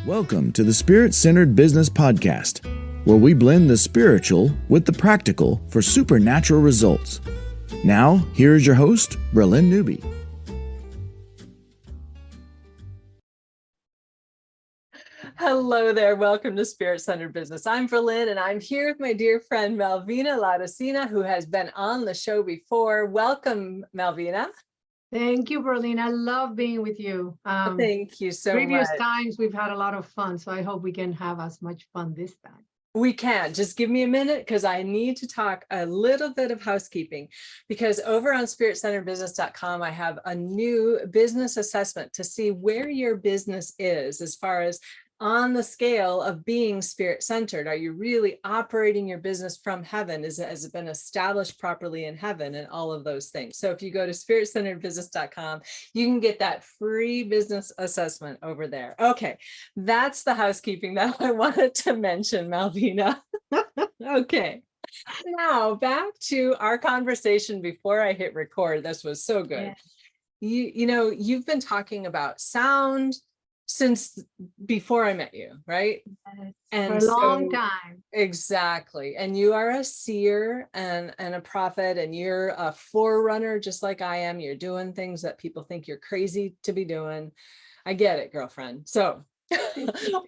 Welcome to the Spirit-Centered Business Podcast, where we blend the spiritual with the practical for supernatural results. Now, here is your host, Bralynn Newby. Hello there. Welcome to Spirit-Centered Business. I'm Bralynn, and I'm here with my dear friend, Malvina Laudicina, who has been on the show before. Welcome, Malvina. Thank you, Bralynn. I love being with you. Thank you so much. Previous times we've had a lot of fun, so I hope we can have as much fun this time. We can. Just give me a minute because I need to talk a little bit of housekeeping, because over on spiritcenteredbusiness.com, I have a new business assessment to see where your business is as far as on the scale of being spirit-centered. Are you really operating your business from heaven? Has it been established properly in heaven, and all of those things? So if you go to spiritcenteredbusiness.com, you can get that free business assessment over there. Okay, that's the housekeeping that I wanted to mention, Malvina. Okay, now back to our conversation before I hit record. This was so good. Yeah. You've been talking about sound since before I met you, right? Yes, and for a long time. Exactly. And you are a seer and a prophet, and you're a forerunner, just like I am. You're doing things that people think you're crazy to be doing. I get it, girlfriend. So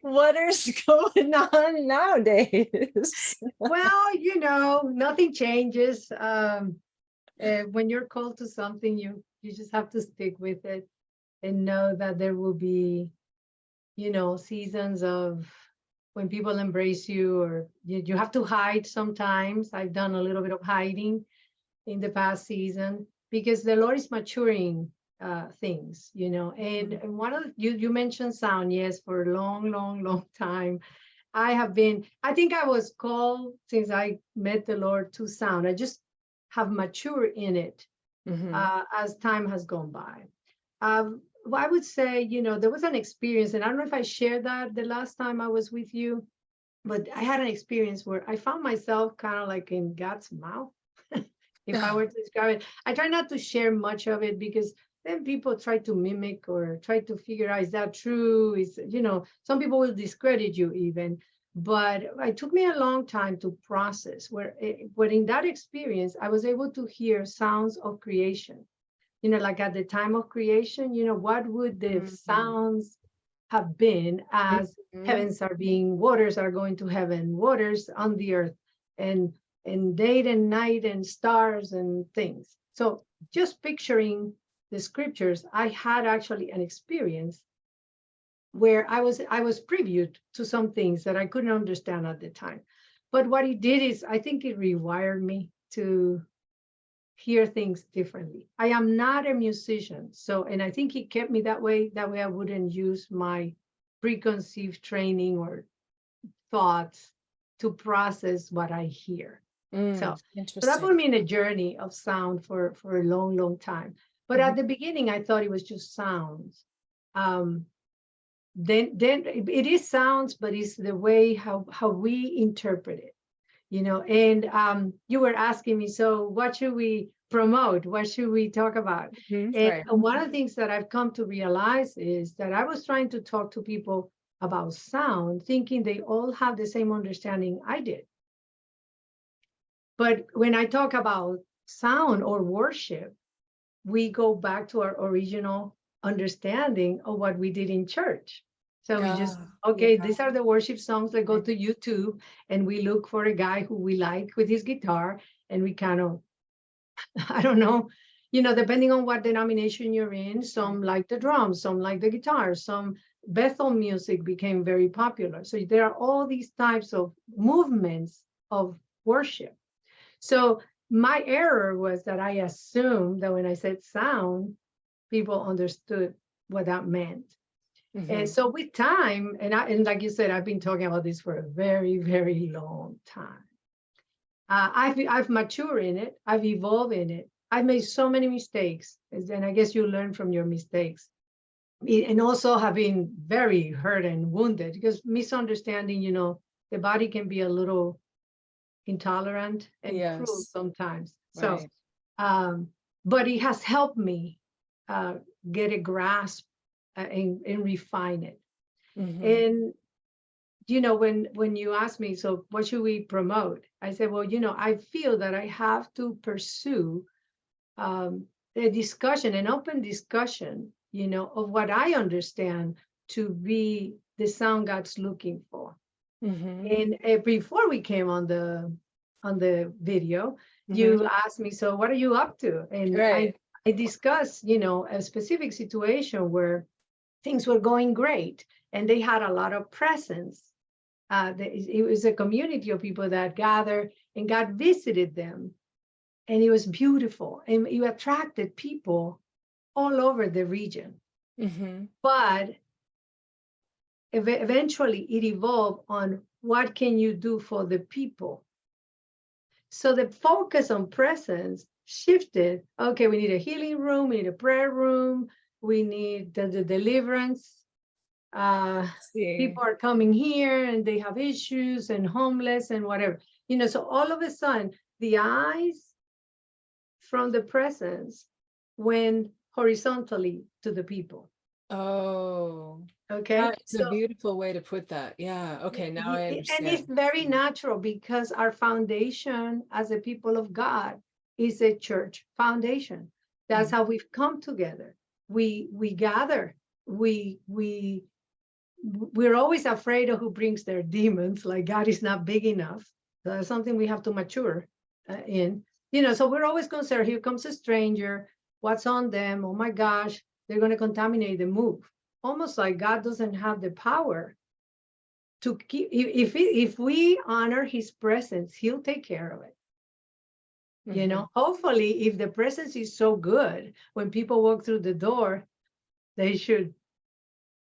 what is going on nowadays? Well, nothing changes. When you're called to something, you just have to stick with it and know that there will be seasons of when people embrace you, or you have to hide sometimes. I've done a little bit of hiding in the past season because the Lord is maturing things, and one of you mentioned sound. Yes, for a long time. I think I was called since I met the Lord to sound. I just have matured in it as time has gone by. Well, I would say, there was an experience, and I don't know if I shared that the last time I was with you, but I had an experience where I found myself kind of like in God's mouth, if I were to describe it. I try not to share much of it because then people try to mimic or try to figure out, is that true? Some people will discredit you even, but it took me a long time to process where in that experience, I was able to hear sounds of creation. Like at the time of creation, what would the sounds have been as heavens are being, waters are going to heaven, waters on the earth, and day and night and stars and things. So just picturing the scriptures, I had actually an experience where I was previewed to some things that I couldn't understand at the time. But what it did is, I think it rewired me to hear things differently. I am not a musician, and I think he kept me that way. That way I wouldn't use my preconceived training or thoughts to process what I hear. So that put me in a journey of sound for a long time. But at the beginning, I thought it was just sounds. Then it is sounds, but it's the way how we interpret it. And you were asking me, so what should we promote? What should we talk about? And one of the things that I've come to realize is that I was trying to talk to people about sound, thinking they all have the same understanding I did. But when I talk about sound or worship, we go back to our original understanding of what we did in church. So we just, these are the worship songs that go to YouTube, and we look for a guy who we like with his guitar, and we kind of, I don't know, depending on what denomination you're in, some like the drums, some like the guitar, some Bethel music became very popular. So there are all these types of movements of worship. So my error was that I assumed that when I said sound, people understood what that meant. And so with time, and like you said, I've been talking about this for a very, very long time. I've matured in it. I've evolved in it. I've made so many mistakes, and I guess you learn from your mistakes. And also have been very hurt and wounded because misunderstanding, the body can be a little intolerant and cruel sometimes. So, but it has helped me get a grasp and refine it. And when you ask me, so what should we promote? I said, well, I feel that I have to pursue a discussion, an open discussion, of what I understand to be the sound God's looking for. And before we came on the video, you asked me, so what are you up to? And I discussed, a specific situation where things were going great and they had a lot of presence. It was a community of people that gathered and God visited them. And it was beautiful. And it attracted people all over the region. But eventually it evolved on what can you do for the people. So the focus on presence shifted. Okay, we need a healing room, we need a prayer room, we need the deliverance. People are coming here and they have issues and homeless and whatever. So all of a sudden, the eyes from the presence went horizontally to the people. Oh, okay. That's a beautiful way to put that. Yeah. Okay. Now I understand. And it's very natural because our foundation as a people of God is a church foundation. That's how we've come together. We gather. We're always afraid of who brings their demons, like God is not big enough. That's something we have to mature in. So we're always concerned, here comes a stranger, what's on them? Oh my gosh, they're going to contaminate the move. Almost like God doesn't have the power to keep, if we honor his presence, he'll take care of it. Hopefully, if the presence is so good, when people walk through the door, they should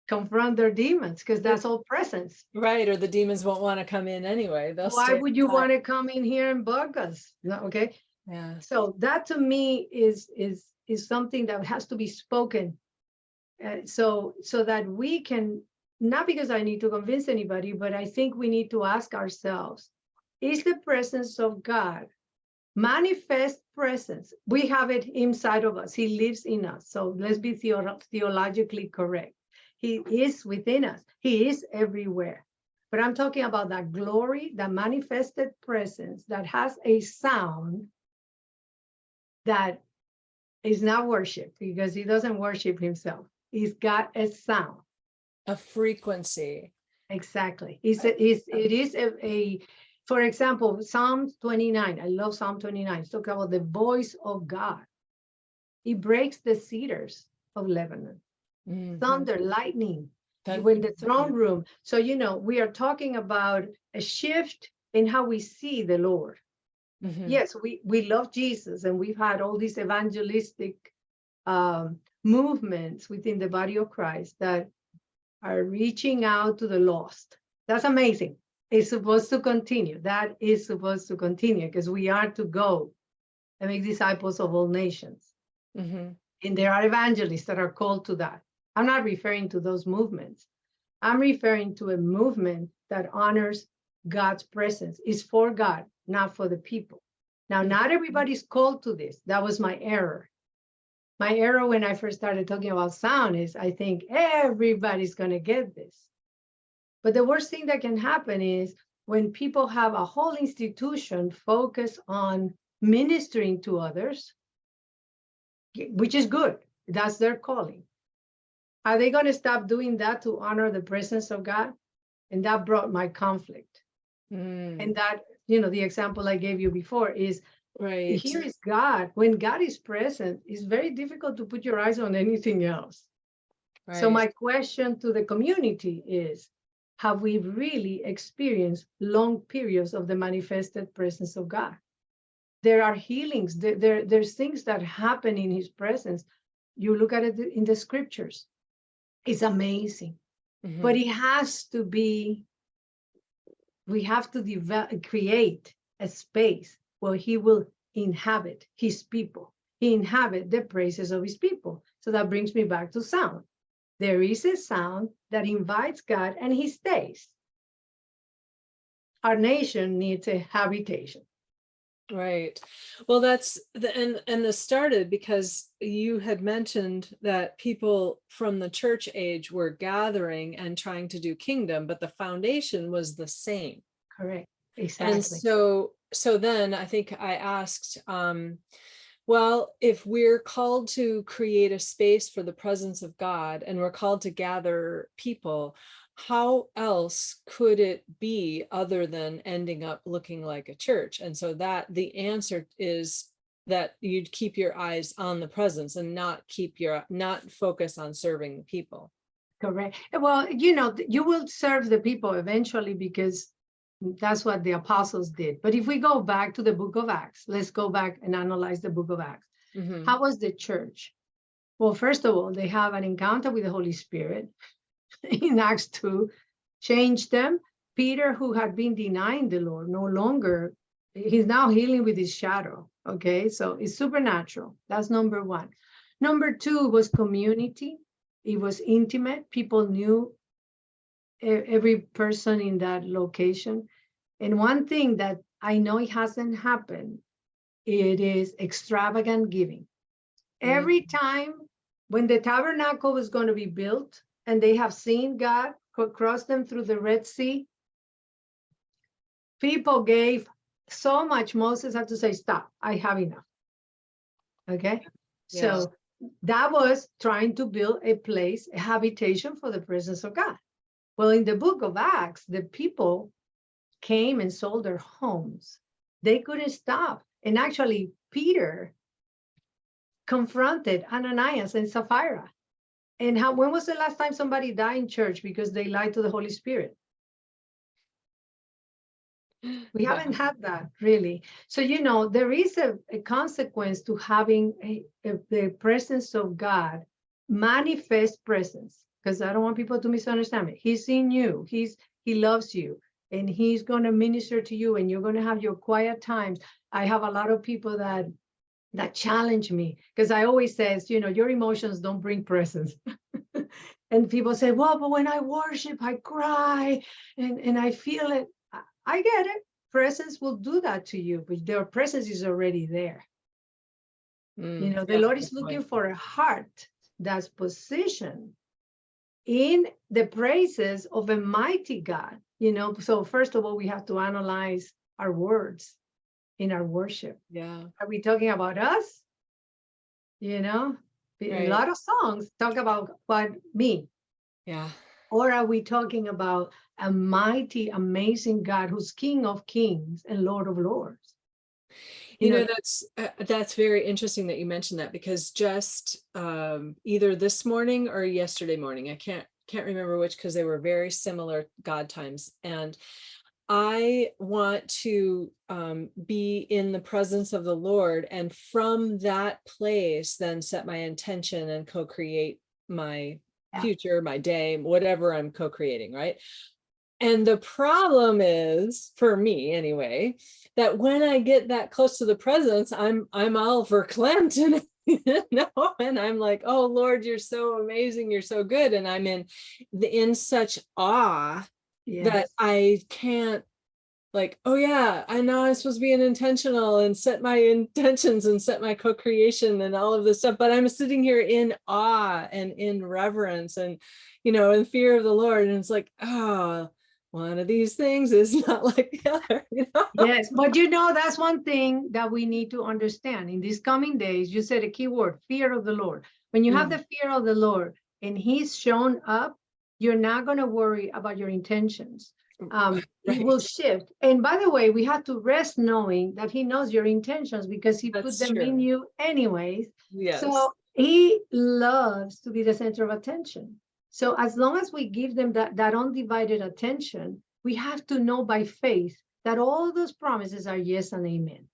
confront their demons because that's all presence. Right. Or the demons won't want to come in anyway. Why would you want to come in here and bug us? No, okay. Yeah. So that to me is something that has to be spoken. So that we can, not because I need to convince anybody, but I think we need to ask ourselves, is the presence of God, manifest presence, we have it inside of us. He lives in us. So let's be theologically correct. He is within us. He is everywhere. But I'm talking about that glory, that manifested presence that has a sound that is not worship, because he doesn't worship himself. He's got a sound. A frequency. Exactly. It is a for example, Psalm 29. I love Psalm 29. It's talking about the voice of God. He breaks the cedars of Lebanon. Thunder, lightning, when the throne room. So, we are talking about a shift in how we see the Lord. Yes, we love Jesus, and we've had all these evangelistic movements within the body of Christ that are reaching out to the lost. That's amazing. It's supposed to continue. That is supposed to continue because we are to go and make disciples of all nations. And there are evangelists that are called to that. I'm not referring to those movements. I'm referring to a movement that honors God's presence. It's for God, not for the people. Now, not everybody's called to this. That was my error. My error when I first started talking about sound is I think everybody's going to get this. But the worst thing that can happen is when people have a whole institution focused on ministering to others, which is good. That's their calling. Are they going to stop doing that to honor the presence of God? And that brought my conflict. And that, the example I gave you before is, here is God. When God is present, it's very difficult to put your eyes on anything else. Right. So my question to the community is, have we really experienced long periods of the manifested presence of God? There are healings. There's things that happen in his presence. You look at it in the scriptures. It's amazing. But it has to be, we have to create a space where he will inhabit his people. He inhabit the praises of his people. So that brings me back to sound. There is a sound that invites God and he stays. Our nation needs a habitation. Right. Well, that's and this started because you had mentioned that people from the church age were gathering and trying to do kingdom, but the foundation was the same. Correct. And Exactly. so then I think I asked, well, if we're called to create a space for the presence of God and we're called to gather people, how else could it be other than ending up looking like a church? And so that the answer is that you'd keep your eyes on the presence and not focus on serving the people. Correct. Well, you know, you will serve the people eventually because that's what the apostles did. But if we go back to the book of Acts, let's go back and analyze the book of Acts. Mhm. How was the church? Well, first of all, they have an encounter with the Holy Spirit in Acts 2, changed them. Peter, who had been denying the Lord, no longer, he's now healing with his shadow. Okay, so it's supernatural. That's number one. Number two was community. It was intimate. People knew every person in that location. And one thing that I know it hasn't happened, it is extravagant giving. Every time when the tabernacle was going to be built and they have seen God cross them through the Red Sea, people gave so much, Moses had to say, stop, I have enough. Okay. Yeah. So that was trying to build a place, a habitation for the presence of God. Well, in the book of Acts, the people came and sold their homes. They couldn't stop. And actually, Peter confronted Ananias and Sapphira. And when was the last time somebody died in church because they lied to the Holy Spirit? We haven't had that really. So, you know, there is a consequence to having the presence of God, manifest presence, because I don't want people to misunderstand me. He's in you. He loves you, and he's going to minister to you, and you're going to have your quiet times. I have a lot of people that challenge me because I always says, you know, your emotions don't bring presence. And people say, well, but when I worship, I cry and I feel it. I get it. Presence will do that to you, but their presence is already there. You know, the Lord is looking for a heart that's positioned in the praises of a mighty God. You know, so first of all, we have to analyze our words in our worship. Yeah. Are we talking about us? You know, a lot of songs talk about what me. Yeah. Or are we talking about a mighty, amazing God who's King of Kings and Lord of Lords? You know, that's very interesting that you mentioned that, because just either this morning or yesterday morning, I can't remember which, because they were very similar God times. And I want to be in the presence of the Lord, and from that place then set my intention and co-create my future, my day, whatever I'm co-creating, right? And the problem is, for me anyway, that when I get that close to the presence, I'm all verklempt, and and I'm like, oh Lord, you're so amazing, you're so good, and I'm in such awe that I can't, like, oh yeah, I know I'm supposed to be intentional and set my intentions and set my co-creation and all of this stuff, but I'm sitting here in awe and in reverence and, you know, in fear of the Lord. And it's like, oh, one of these things is not like the other, you know? Yes, but you know, that's one thing that we need to understand in these coming days. You said a key word, fear of the Lord. When you have the fear of the Lord and he's shown up, you're not going to worry about your intentions. It will shift. And by the way, we have to rest knowing that he knows your intentions because he put them in you anyways. Yes. So he loves to be the center of attention. So as long as we give them that undivided attention, we have to know by faith that all those promises are yes and amen.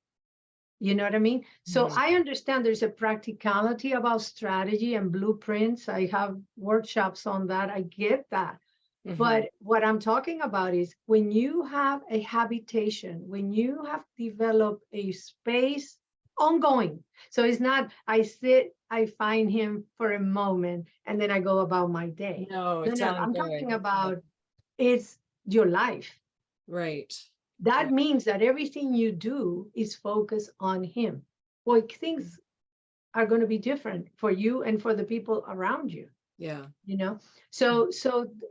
You know what I mean? So I understand there's a practicality about strategy and blueprints. I have workshops on that. I get that. But what I'm talking about is when you have a habitation, when you have developed a space ongoing. So it's not, I sit, I find him for a moment, and then I go about my day. No, it's ongoing. I'm talking about it's your life. Right. That means that everything you do is focused on him. Well, things are going to be different for you and for the people around you. Yeah. So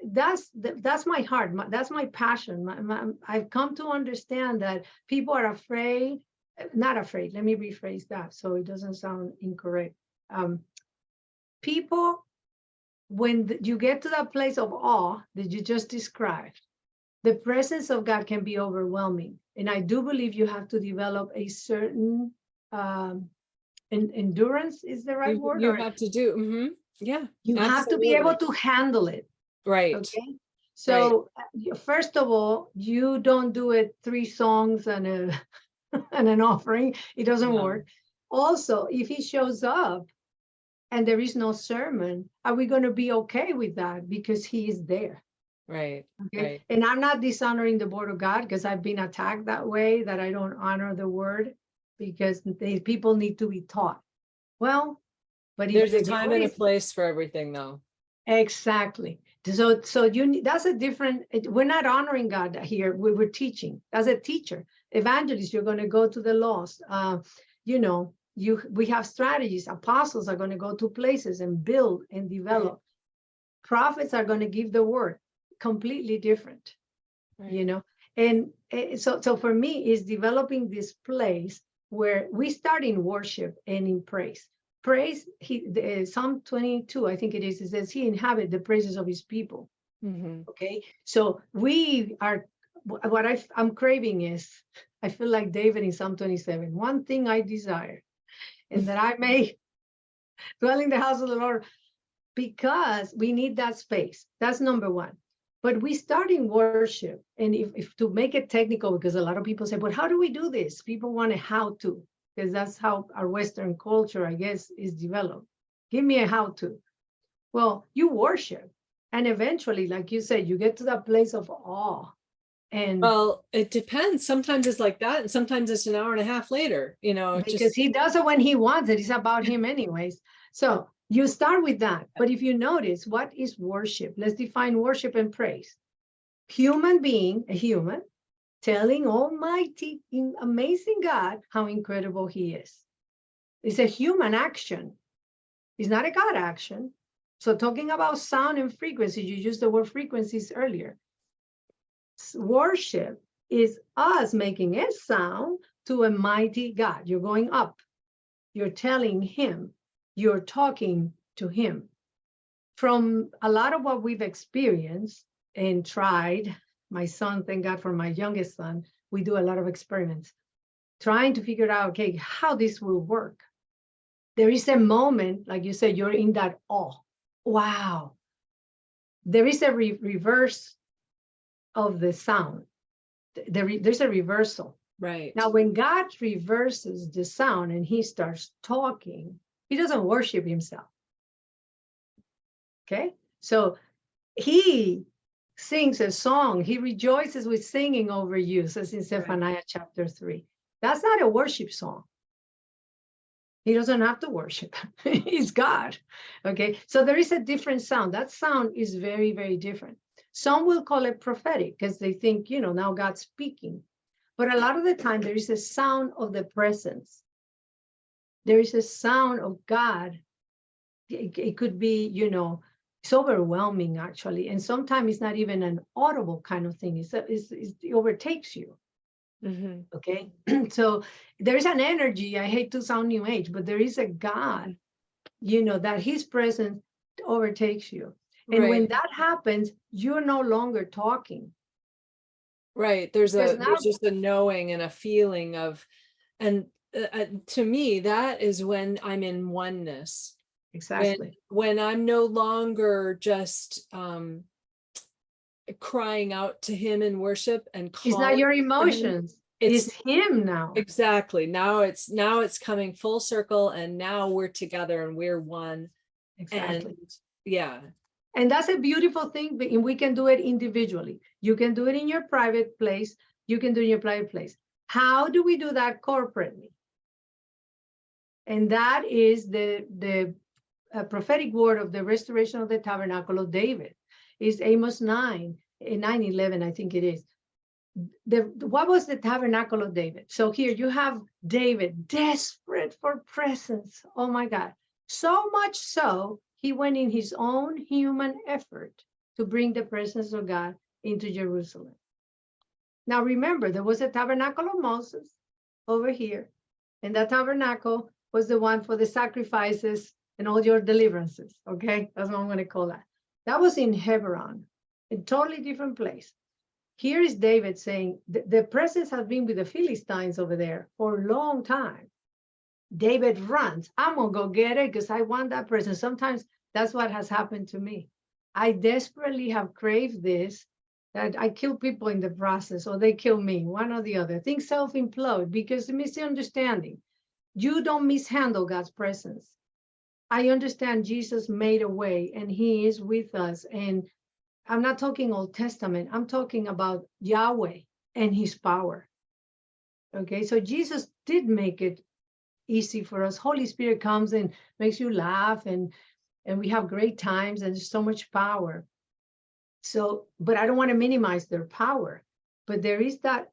that's my heart. That's my passion. I've come to understand that people are afraid, not afraid. Let me rephrase that so it doesn't sound incorrect. People, when you get to that place of awe that you just described, the presence of God can be overwhelming. And I do believe you have to develop a certain endurance, is the right word? You have to do, yeah. You have to be able to handle it. Right. Okay. So first of all, you don't do it 3 songs and an offering. It doesn't work. Also, if he shows up and there is no sermon, are we going to be okay with that? Because he is there. Right. Okay. Right. And I'm not dishonoring the word of God, because I've been attacked that way, that I don't honor the word, because people need to be taught. Well, but there's a time and a place for everything, though. Exactly. So that's a different, we're not honoring God here. We're teaching. As a teacher, evangelist, you're going to go to the lost. We have strategies. Apostles are going to go to places and build and develop. Right. Prophets are going to give the word. Completely different. Right. And so for me, is developing this place where we start in worship and in praise. Praise, Psalm 22, I think it is, it says he inhabit the praises of his people. Okay, so we are, what I'm craving is, I feel like David in Psalm 27, one thing I desire, and that I may dwell in the house of the Lord, because we need that space. That's number one. But we start in worship, and if to make it technical, because a lot of people say, but how do we do this? People want a how to, because that's how our Western culture, I guess, is developed. Give me a how to. Well, you worship, and eventually, like you said, you get to that place of awe. And well, it depends. Sometimes it's like that, and sometimes it's an hour and a half later, because he does it when he wants it. It's about him anyways. So you start with that. But if you notice, what is worship? Let's define worship and praise. Human being, a human, telling almighty, amazing God how incredible he is. It's a human action. It's not a God action. So talking about sound and frequency, you used the word frequencies earlier. Worship is us making a sound to a mighty God. You're going up. You're telling him. You're talking to him. From a lot of what we've experienced and tried, my son, thank God for my youngest son, we do a lot of experiments, trying to figure out, okay, how this will work. There is a moment, like you said, you're in that awe. Wow. There is a reverse of the sound. There's a reversal. Right. Now, when God reverses the sound and he starts talking, he doesn't worship himself. Okay? So he sings a song. He rejoices with singing over you, says in Zephaniah chapter 3. That's not a worship song. He doesn't have to worship. He's God. Okay? So there is a different sound. That sound is very, very different. Some will call it prophetic because they think, now God's speaking. But a lot of the time, there is a sound of the presence. There is a sound of God. It could be, it's overwhelming, actually. And sometimes it's not even an audible kind of thing. It overtakes you. Okay? So there is an energy. I hate to sound new age, but there is a God, that his presence overtakes you. And when that happens, you're no longer talking. Right. There's just a knowing and a feeling of, and to me, that is when I'm in oneness. Exactly. When I'm no longer just crying out to him in worship and calling. It's not your emotions. It's him now. Exactly. Now it's coming full circle, and now we're together and we're one. Exactly. And yeah. And that's a beautiful thing, and we can do it individually. You can do it in your private place. You can do it in your private place. How do we do that corporately? And that is the prophetic word of the restoration of the Tabernacle of David. Is Amos 9, 9:11, I think it is. what was the Tabernacle of David? So here you have David desperate for presence. Oh my God. So much so, he went in his own human effort to bring the presence of God into Jerusalem. Now remember, there was a tabernacle of Moses over here, and that tabernacle was the one for the sacrifices and all your deliverances, okay? That's what I'm going to call that. That was in Hebron, a totally different place. Here is David saying, the presence has been with the Philistines over there for a long time. David runs. I'm going to go get it because I want that presence. Sometimes that's what has happened to me. I desperately have craved this, that I kill people in the process, or they kill me, one or the other. Things self-implode because the misunderstanding. You don't mishandle God's presence. I understand Jesus made a way and he is with us. And I'm not talking Old Testament. I'm talking about Yahweh and his power. Okay, so Jesus did make it easy for us. Holy Spirit comes and makes you laugh, and we have great times, and there's so much power. So, but I don't want to minimize their power, but there is that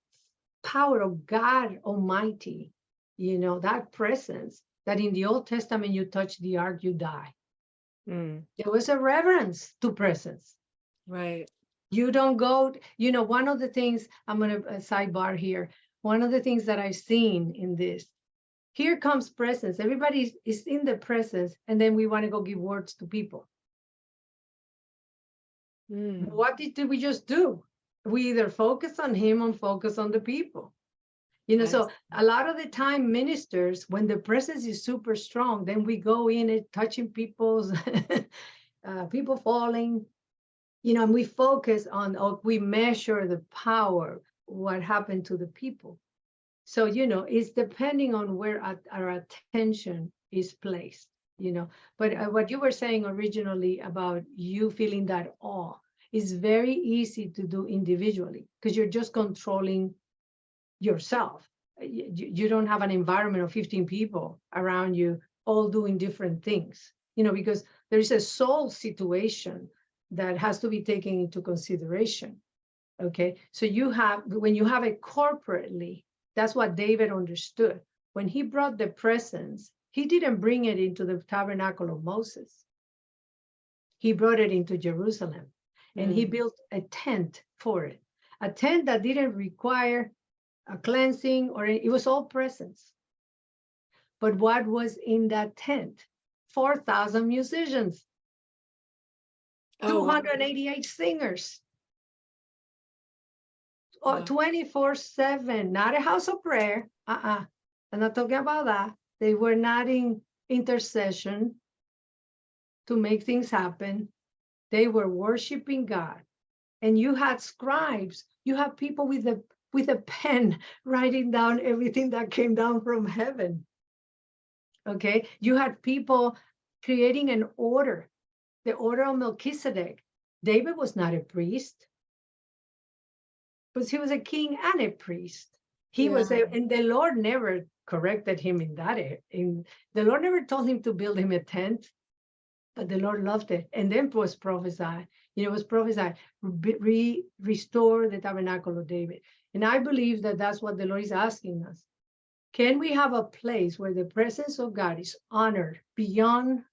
power of God Almighty, that presence that in the Old Testament, you touch the ark, you die. There was a reverence to presence. Right. You don't go, one of the things, I'm going to sidebar here. One of the things that I've seen in this, here comes presence. Everybody is in the presence, and then we want to go give words to people. What did we just do? We either focus on him or focus on the people. So a lot of the time ministers, when the presence is super strong, then we go in it, touching people's, people falling, and we focus on, we measure the power, what happened to the people. So, it's depending on where our attention is placed, but what you were saying originally about you feeling that awe is very easy to do individually because you're just controlling yourself. You don't have an environment of 15 people around you all doing different things, because there is a soul situation that has to be taken into consideration. Okay, so when you have it corporately, that's what David understood. When he brought the presence, he didn't bring it into the tabernacle of Moses. He brought it into Jerusalem, and he built a tent for it, a tent that didn't require a cleansing, or it was all presence. But what was in that tent? 4,000 musicians, 288 singers, 24/7, not a house of prayer. I'm not talking about that. They were not in intercession to make things happen. They were worshiping God. And you had scribes, you have people with a pen writing down everything that came down from heaven. Okay, you had people creating an order, the order of Melchizedek. David was not a priest, but he was a king and a priest. He was and the Lord never corrected him in that. The Lord never told him to build him a tent, but the Lord loved it. And then was prophesied. It was prophesied, restore the tabernacle of David. And I believe that that's what the Lord is asking us. Can we have a place where the presence of God is honored beyond?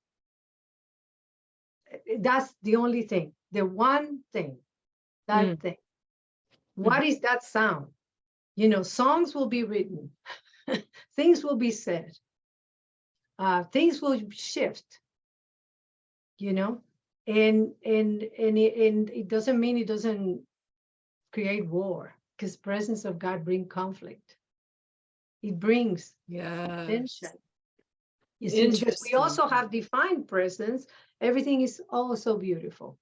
That's the only thing, the one thing, that thing. What is that sound? Songs will be written, things will be said, things will shift, and it doesn't mean it doesn't create war, because presence of God brings conflict. It brings tension. You see, because we also have defined presence. Everything is also beautiful.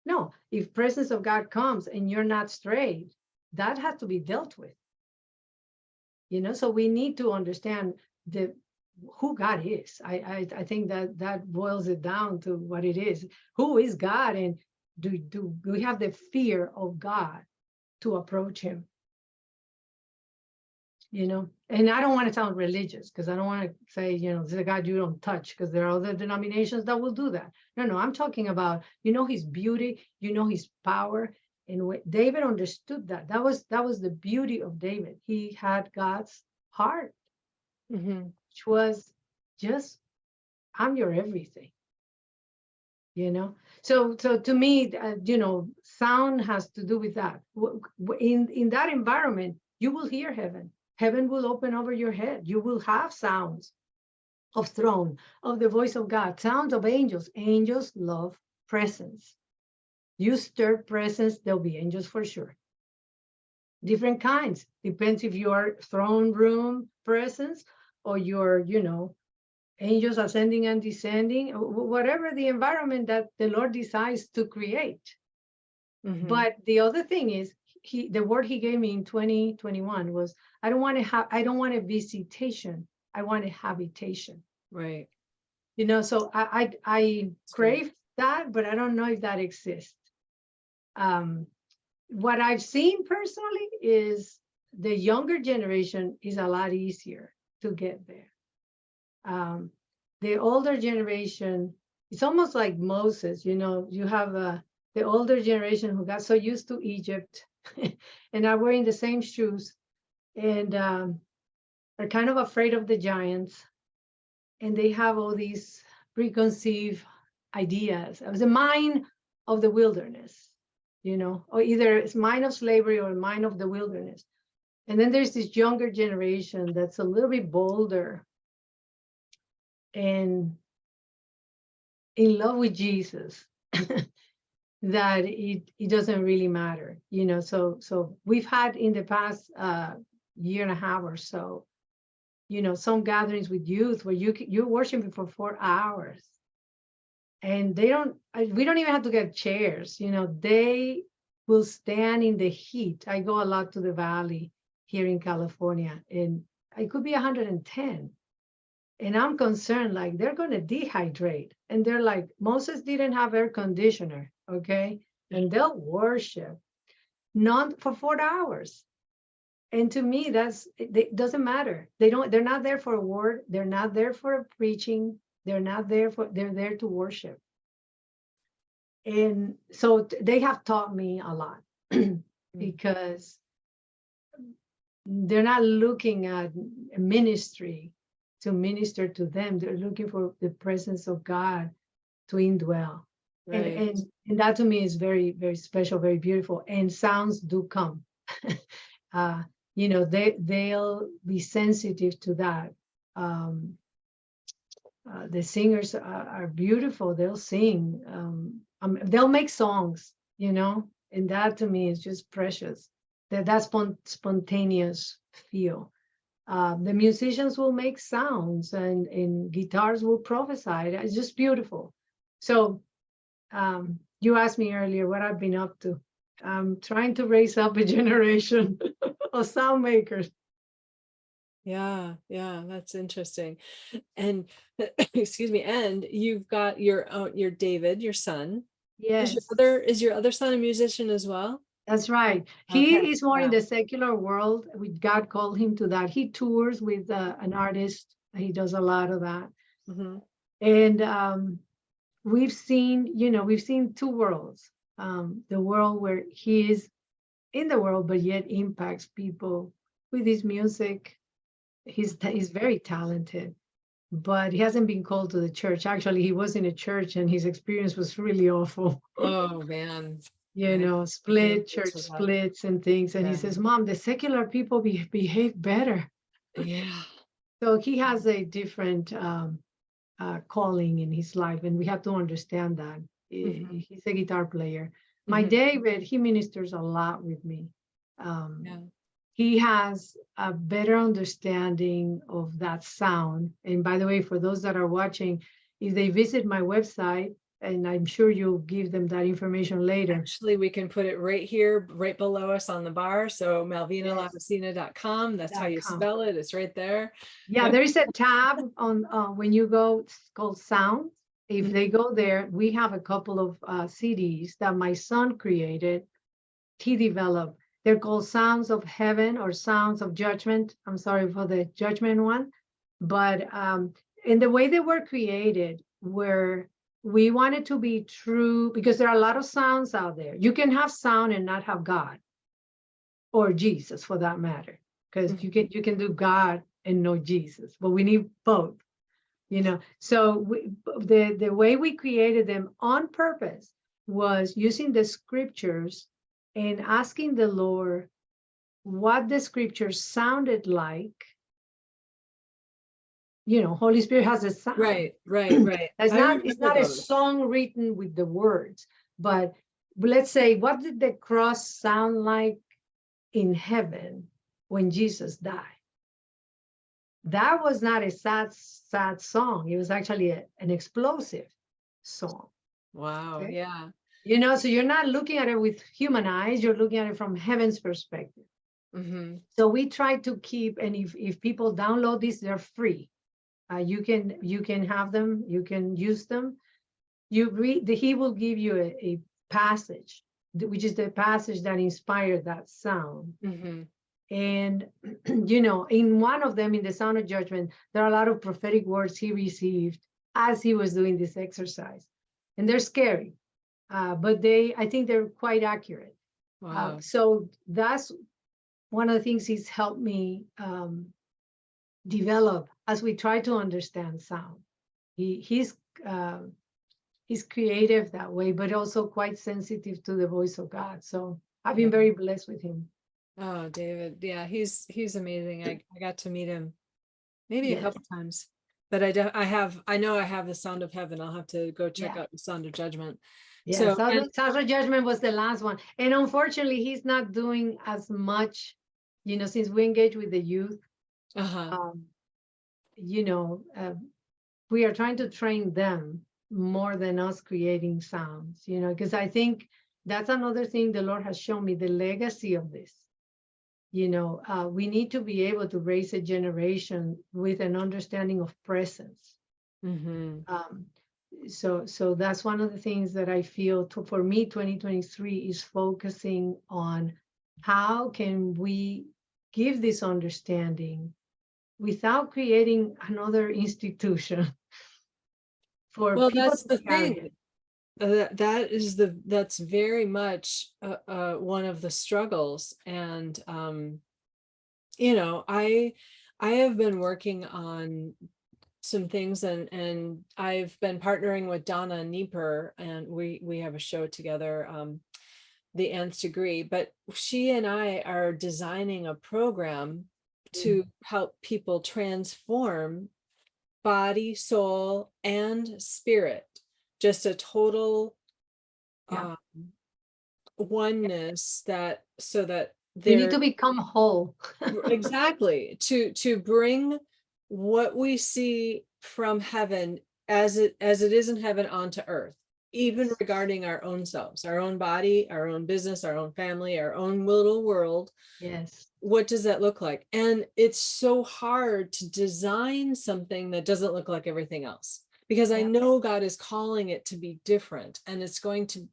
No, if presence of God comes and you're not straight, that has to be dealt with. So we need to understand who God is. I think that boils it down to what it is. Who is God, and do we have the fear of God to approach him? And I don't want to sound religious, because I don't want to say, this is a God you don't touch, because there are other denominations that will do that. No, I'm talking about, his beauty, his power, And David understood that. That was the beauty of David. He had God's heart, which was just, I'm your everything. So to me, sound has to do with that. In that environment, you will hear heaven. Heaven will open over your head. You will have sounds of throne, of the voice of God, sounds of angels. Angels love presence. You stir presence, there'll be angels for sure. Different kinds. Depends if you are throne room presence or you're, angels ascending and descending, whatever the environment that the Lord decides to create. But the other thing is, the word he gave me in 2021 was, I don't want a visitation. I want a habitation. Right. So I crave that, but I don't know if that exists. What I've seen personally is the younger generation is a lot easier to get there. The older generation, it's almost like Moses, you have the older generation who got so used to Egypt and are wearing the same shoes and are kind of afraid of the giants. And they have all these preconceived ideas. It was a mind of the wilderness, or either it's mind of slavery or mind of the wilderness. And then there's this younger generation that's a little bit bolder and in love with Jesus, that it doesn't really matter, So we've had in the past year and a half or so, some gatherings with youth where you're worshiping for 4 hours, and we don't even have to get chairs. They will stand in the heat. I go a lot to the valley here in California, and it could be 110. And I'm concerned, like, they're going to dehydrate. And they're like, Moses didn't have air conditioner, okay? And they'll worship not for 4 hours. And to me, it doesn't matter. They're not there for a word. They're not there for preaching. They're there to worship. And so they have taught me a lot because they're not looking at ministry to minister to them. They're looking for the presence of God to indwell. Right. And that to me is very, very special, very beautiful. And sounds do come. They'll be sensitive to that. The singers are beautiful. They'll sing. They'll make songs, and that to me is just precious. That spontaneous feel. The musicians will make sounds and guitars will prophesy. It's just beautiful. So you asked me earlier what I've been up to. I'm trying to raise up a generation of sound makers. Yeah, that's interesting. And excuse me, and you've got your David, your son. Yes. Is your other son a musician as well? That's right. He is more in the secular world. God called him to that. He tours with an artist. He does a lot of that. And we've seen two worlds. The world where he is in the world, but yet impacts people with his music. He's very talented, but he hasn't been called to the church. Actually, he was in a church and his experience was really awful. Oh, man. Church splits and things. And he says, Mom, the secular people behave better. Yeah. So he has a different calling in his life, and we have to understand that. He's a guitar player. My David, he ministers a lot with me. He has a better understanding of that sound. And by the way, for those that are watching, if they visit my website, and I'm sure you'll give them that information later. Actually, we can put it right here, right below us on the bar. So malvinalaudicina.com. That's how you spell it. It's right there. Yeah, there is a tab on when you go, it's called Sound. If they go there, we have a couple of CDs that my son created. He developed. They're called Sounds of Heaven or Sounds of Judgment. I'm sorry for the judgment one. But in the way they were created were we want it to be true, because there are a lot of sounds out there. You can have sound and not have God or Jesus, for that matter, because you can do God and no Jesus, but we need both, So the way we created them on purpose was using the scriptures and asking the Lord what the scriptures sounded like. Holy Spirit has a sound. Right. It's not a song written with the words, but let's say, what did the cross sound like in heaven when Jesus died? That was not a sad song. It was actually an explosive song. Wow. Okay? Yeah. So you're not looking at it with human eyes, you're looking at it from heaven's perspective. So we try to keep, and if people download this, they're free. You can have them, you can use them. You read, he will give you a passage, which is the passage that inspired that sound. And, in one of them, in the Sound of Judgment, there are a lot of prophetic words he received as he was doing this exercise. And they're scary, but I think they're quite accurate. Wow. So that's one of the things he's helped me develop as we try to understand sound. He's creative that way, but also quite sensitive to the voice of God. So I've been very blessed with him. Oh, David. Yeah, he's amazing. I got to meet him maybe a couple times, but I know I have the Sound of Heaven. I'll have to go check out the Sound of Judgment. Yeah, Sound of Judgment was the last one. And unfortunately, he's not doing as much, since we engage with the youth. We are trying to train them more than us creating sounds, because I think that's another thing the Lord has shown me, the legacy of this. We need to be able to raise a generation with an understanding of presence. So that's one of the things that I feel for me, 2023 is focusing on how can we give this understanding without creating another institution for people. That's the thing. That's very much one of the struggles. And I have been working on some things, and I've been partnering with Donna Nieper, and we have a show together, The Nth Degree, but she and I are designing a program to help people transform body, soul, and spirit, just a total oneness, so that we need to become whole. Exactly, to bring what we see from heaven as it is in heaven onto earth, even regarding our own selves, our own body, our own business, our own family, our own little world. Yes. What does that look like? And it's so hard to design something that doesn't look like everything else, because I know God is calling it to be different, and it's going to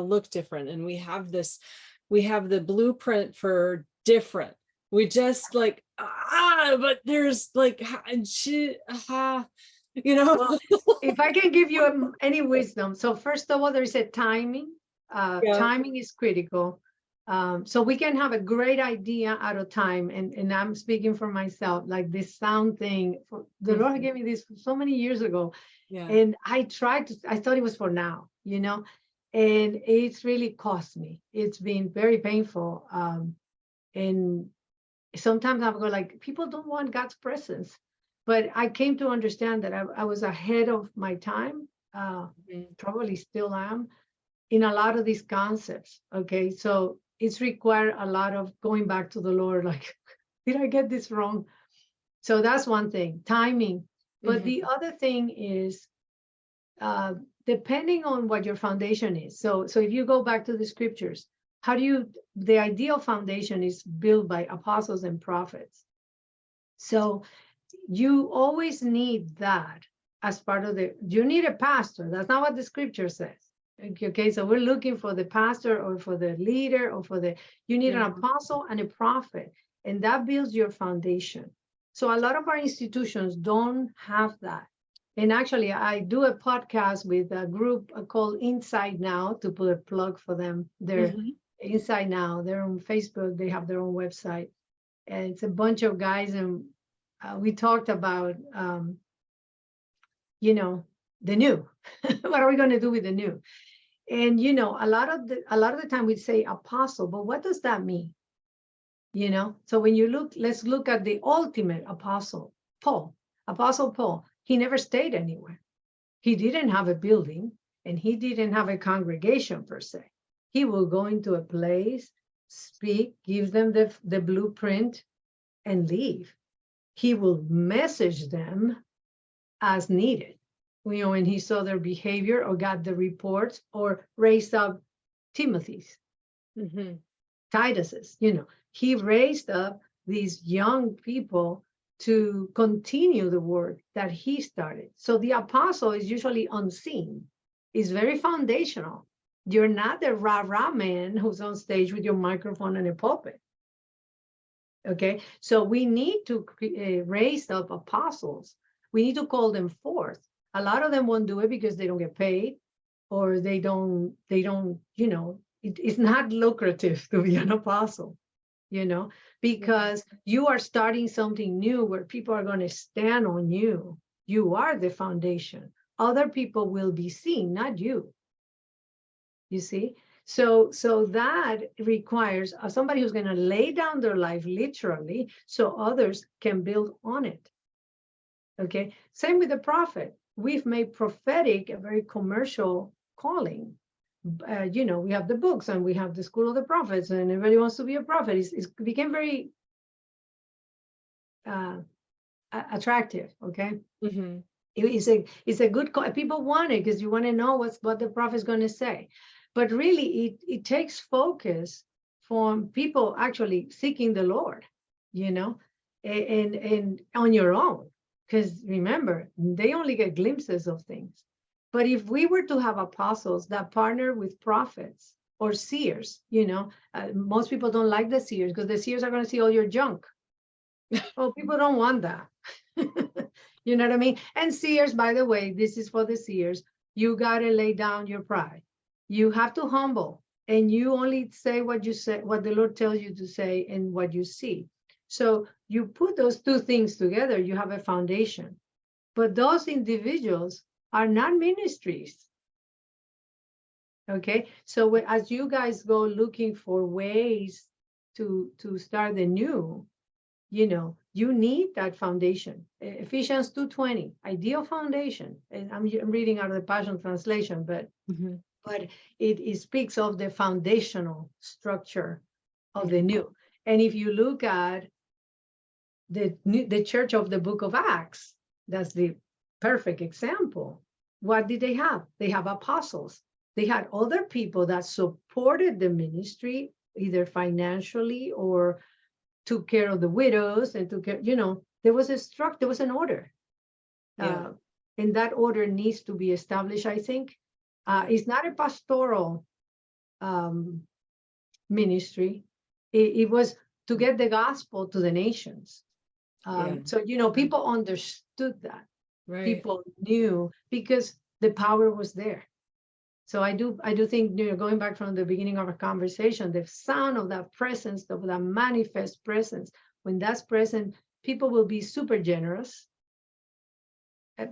look different. And we have the blueprint for different. We just but there's well, if I can give you any wisdom. So first of all, there's a timing. Timing is critical. So we can have a great idea out of time. And I'm speaking for myself, like this sound thing. The Lord gave me this so many years ago. And I thought it was for now, and it's really cost me. It's been very painful. And sometimes I go like, people don't want God's presence. But I came to understand that I was ahead of my time, probably still am, in a lot of these concepts. Okay, so it's required a lot of going back to the Lord, like, did I get this wrong? So that's one thing, timing. But the other thing is, depending on what your foundation is. So if you go back to the scriptures, the ideal foundation is built by apostles and prophets. So you always need that as part of you need a pastor. That's not what the scripture says. Okay, so we're looking for the pastor or for the leader or you need an apostle and a prophet, and that builds your foundation. So a lot of our institutions don't have that. And actually, I do a podcast with a group called Inside Now, to put a plug for them. They're Inside Now. They're on Facebook. They have their own website. And it's a bunch of guys. And we talked about, you know, the new. What are we going to do with the new? And, you know, a lot of the time we say apostle, but what does that mean? You know, so when you look, let's look at the ultimate apostle, Paul, Apostle Paul. He never stayed anywhere. He didn't have a building and he didn't have a congregation per se. He will go into a place, speak, give them the blueprint and leave. He will message them as needed. You know, when he saw their behavior or got the reports or raised up Timothy's, Titus's, you know, he raised up these young people to continue the work that he started. So the apostle is usually unseen, is very foundational. You're not the rah-rah man who's on stage with your microphone and a pulpit. Okay, so we need to raise up apostles. We need to call them forth. A lot of them won't do it because they don't get paid, or they don't, you know, it's not lucrative to be an apostle, you know, because you are starting something new where people are going to stand on you. You are the foundation. Other people will be seen, not you. You see? So that requires somebody who's going to lay down their life literally so others can build on it. Okay. Same with the prophet. We've made prophetic a very commercial calling. You know, we have the books and we have the school of the prophets, and everybody wants to be a prophet. It became very attractive. Okay. It's a good call. People want it because you want to know what the prophet is going to say. But really, it takes focus from people actually seeking the Lord, you know, and on your own. Because remember, they only get glimpses of things. But if we were to have apostles that partner with prophets or seers, you know, most people don't like the seers because the seers are going to see all your junk. Well, people don't want that. You know what I mean? And seers, by the way, this is for the seers. You got to lay down your pride. You have to humble, and you only say what you say, what the Lord tells you to say, and what you see. So you put those two things together, you have a foundation. But those individuals are not ministries. Okay, so as you guys go looking for ways to start the new, you know, you need that foundation. Ephesians 2:20, ideal foundation. And I'm reading out of the Passion Translation, but it speaks of the foundational structure of the new. And if you look at the church of the book of Acts, that's the perfect example. What did they have? They have apostles. They had other people that supported the ministry, either financially or took care of the widows and took care, you know, there was there was an order. And that order needs to be established, I think. It's not a pastoral ministry. It was to get the gospel to the nations. So, you know, people understood that. Right. People knew because the power was there. So I do think, you know, going back from the beginning of our conversation, the sound of that presence, of that manifest presence, when that's present, people will be super generous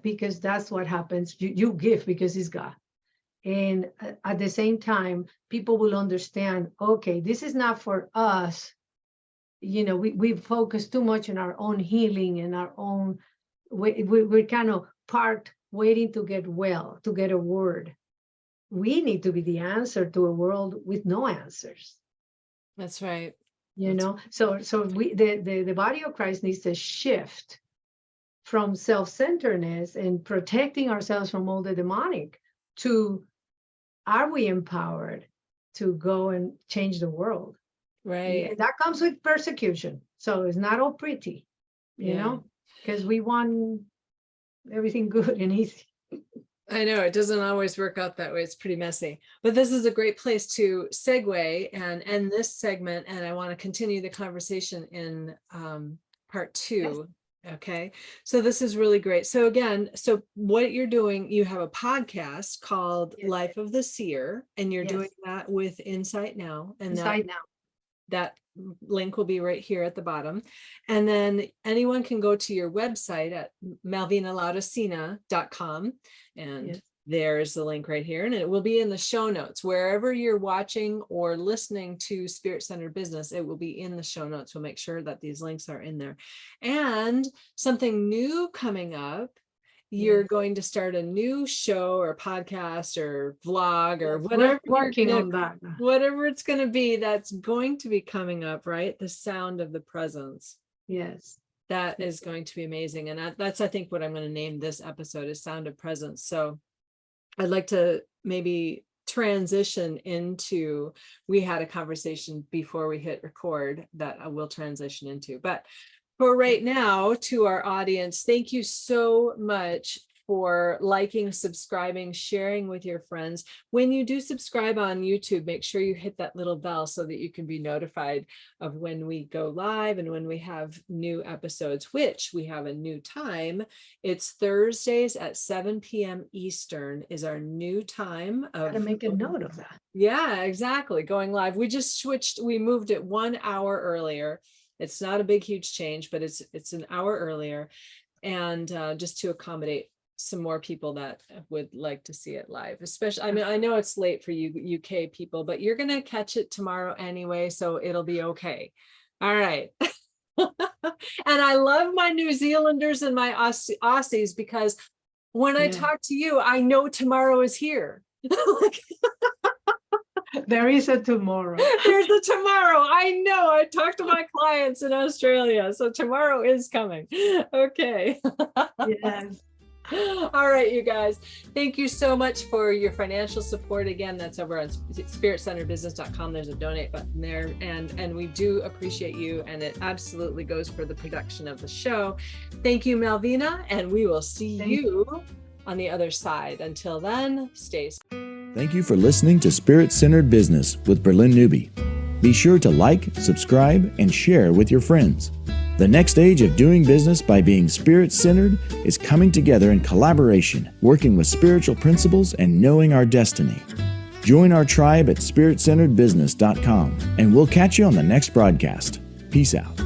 because that's what happens. You give because it's God. And at the same time, people will understand, okay, this is not for us. You know, we focus too much on our own healing and our own, we're kind of parked waiting to get well, to get a word. We need to be the answer to a world with no answers. That's right. You know, so the body of Christ needs to shift from self-centeredness and protecting ourselves from all the demonic to, are we empowered to go and change the world? Right. And that comes with persecution. So it's not all pretty, you know, because we want everything good and easy. I know it doesn't always work out that way. It's pretty messy, but this is a great place to segue and end this segment. And I want to continue the conversation in part 2. Okay. So this is really great. So again, so what you're doing, you have a podcast called Yes. Life of the Seer, and you're Yes. doing that with Insight Now. And Inside now. that link will be right here at the bottom. And then anyone can go to your website at malvinalaudicina.com. And Yes. there's the link right here. And it will be in the show notes. Wherever you're watching or listening to Spirit Centered Business, it will be in the show notes. We'll make sure that these links are in there. And something new coming up. You're Yes. going to start a new show or podcast or vlog or Yes, whatever. we're working you're on that. whatever it's going to be, that's going to be coming up, right? The sound of the presence. Yes. That is going to be amazing. And that's, I think, what I'm going to name this episode is Sound of Presence. So I'd like to maybe transition into, we had a conversation before we hit record that I will transition into, but for right now, to our audience, thank you so much for liking, subscribing, sharing with your friends. When you do subscribe on YouTube, make sure you hit that little bell so that you can be notified of when we go live and when we have new episodes, which we have a new time. It's Thursdays at 7 p.m. Eastern is our new time of. Gotta make a note of that. Yeah, exactly. Going live. We just switched, we moved it 1 hour earlier. It's not a big, huge change, but it's an hour earlier. And just to accommodate some more people that would like to see it live, especially, I mean, I know it's late for you UK people, but you're going to catch it tomorrow anyway, so it'll be okay. All right. And I love my New Zealanders and my Aussies, because when I talk to you, I know tomorrow is here. There is a tomorrow. There's a tomorrow. I know. I talked to my clients in Australia, so tomorrow is coming. Okay. Yes. All right, you guys. Thank you so much for your financial support. Again, that's over on spiritcenteredbusiness.com. There's a donate button there, and we do appreciate you, and it absolutely goes for the production of the show. Thank you, Malvina, and we will see you on the other side. Until then, stay safe. Thank you for listening to Spirit Centered Business with Bralynn Newby. Be sure to like, subscribe, and share with your friends. The next stage of doing business by being spirit-centered is coming together in collaboration, working with spiritual principles and knowing our destiny. Join our tribe at spiritcenteredbusiness.com, and we'll catch you on the next broadcast. Peace out.